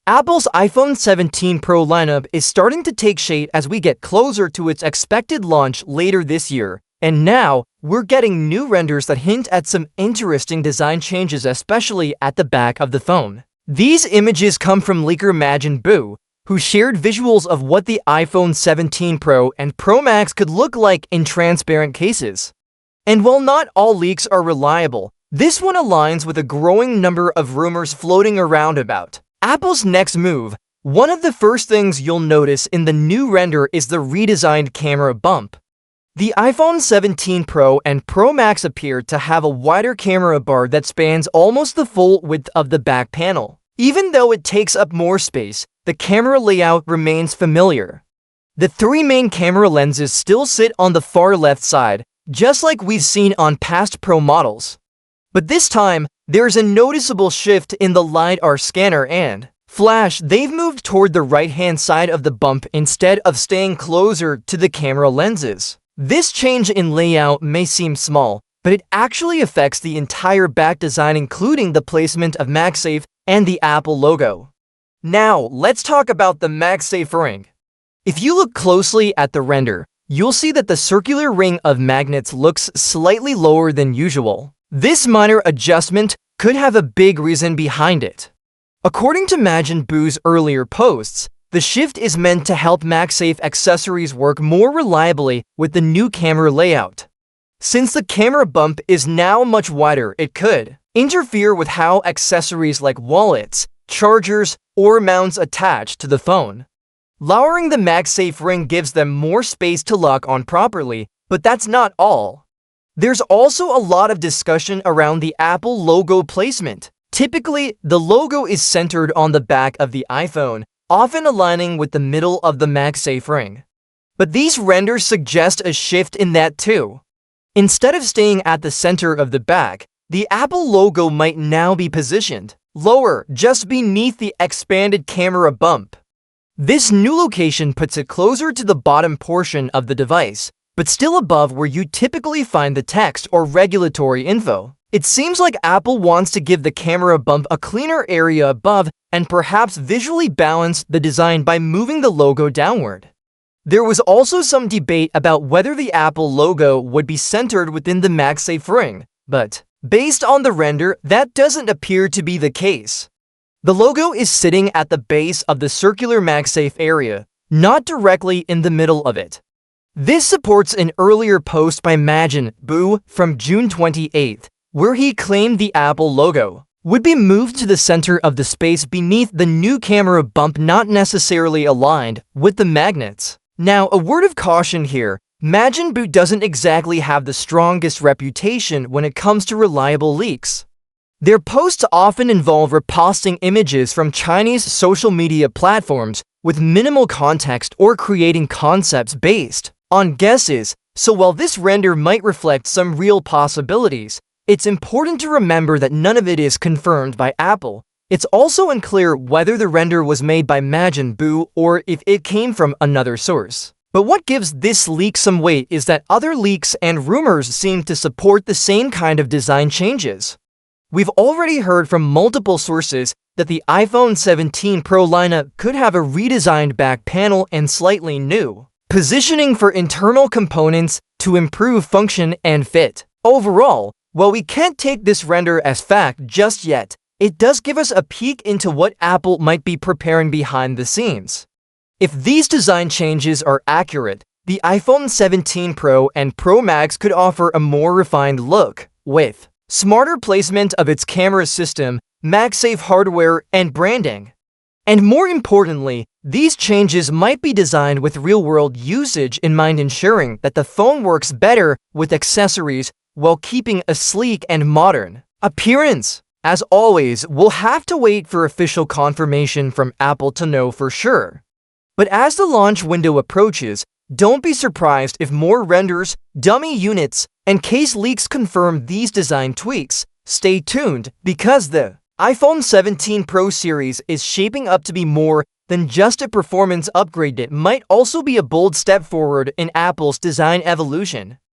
Apple's iPhone 17 Pro lineup is starting to take shape as we get closer to its expected launch later this year. And now, we're getting new renders that hint at some interesting design changes, especially at the back of the phone. These images come from leaker MagSafe, who shared visuals of what the iPhone 17 Pro and Pro Max could look like in transparent cases. And while not all leaks are reliable, this one aligns with a growing number of rumors floating around about Apple's next move. One of the first things you'll notice in the new render is the redesigned camera bump. The iPhone 17 Pro and Pro Max appear to have a wider camera bar that spans almost the full width of the back panel. Even though it takes up more space, the camera layout remains familiar. The three main camera lenses still sit on the far left side, just like we've seen on past Pro models. But this time, there's a noticeable shift in the LiDAR scanner and flash. They've moved toward the right-hand side of the bump instead of staying closer to the camera lenses. This change in layout may seem small, but it actually affects the entire back design, including the placement of MagSafe and the Apple logo. Now, let's talk about the MagSafe ring. If you look closely at the render, you'll see that the circular ring of magnets looks slightly lower than usual. This minor adjustment could have a big reason behind it. According to MagSafe's earlier posts, the shift is meant to help MagSafe accessories work more reliably with the new camera layout. Since the camera bump is now much wider, it could interfere with how accessories like wallets, chargers, or mounts attach to the phone. Lowering the MagSafe ring gives them more space to lock on properly, but that's not all. There's also a lot of discussion around the Apple logo placement. Typically, the logo is centered on the back of the iPhone, often aligning with the middle of the MagSafe ring. But these renders suggest a shift in that too. Instead of staying at the center of the back, the Apple logo might now be positioned lower, just beneath the expanded camera bump. This new location puts it closer to the bottom portion of the device, but still above where you typically find the text or regulatory info. It seems like Apple wants to give the camera bump a cleaner area above and perhaps visually balance the design by moving the logo downward. There was also some debate about whether the Apple logo would be centered within the MagSafe ring, but based on the render, that doesn't appear to be the case. The logo is sitting at the base of the circular MagSafe area, not directly in the middle of it. This supports an earlier post by MagSafe from June 28th, where he claimed the Apple logo would be moved to the center of the space beneath the new camera bump, not necessarily aligned with the magnets. Now, a word of caution here. MagSafe doesn't exactly have the strongest reputation when it comes to reliable leaks. Their posts often involve reposting images from Chinese social media platforms with minimal context or creating concepts based on guesses. So while this render might reflect some real possibilities, it's important to remember that none of it is confirmed by Apple. It's also unclear whether the render was made by MagSafe or if it came from another source. But what gives this leak some weight is that other leaks and rumors seem to support the same kind of design changes. We've already heard from multiple sources that the iPhone 17 Pro lineup could have a redesigned back panel and slightly new positioning for internal components to improve function and fit. Overall, while we can't take this render as fact just yet, it does give us a peek into what Apple might be preparing behind the scenes. If these design changes are accurate, the iPhone 17 Pro and Pro Max could offer a more refined look, with smarter placement of its camera system, MagSafe hardware, and branding. And more importantly, these changes might be designed with real-world usage in mind, ensuring that the phone works better with accessories while keeping a sleek and modern appearance. As always, we'll have to wait for official confirmation from Apple to know for sure. But as the launch window approaches, don't be surprised if more renders, dummy units, and case leaks confirm these design tweaks. Stay tuned, because the iPhone 17 Pro series is shaping up to be more than just a performance upgrade. It might also be a bold step forward in Apple's design evolution.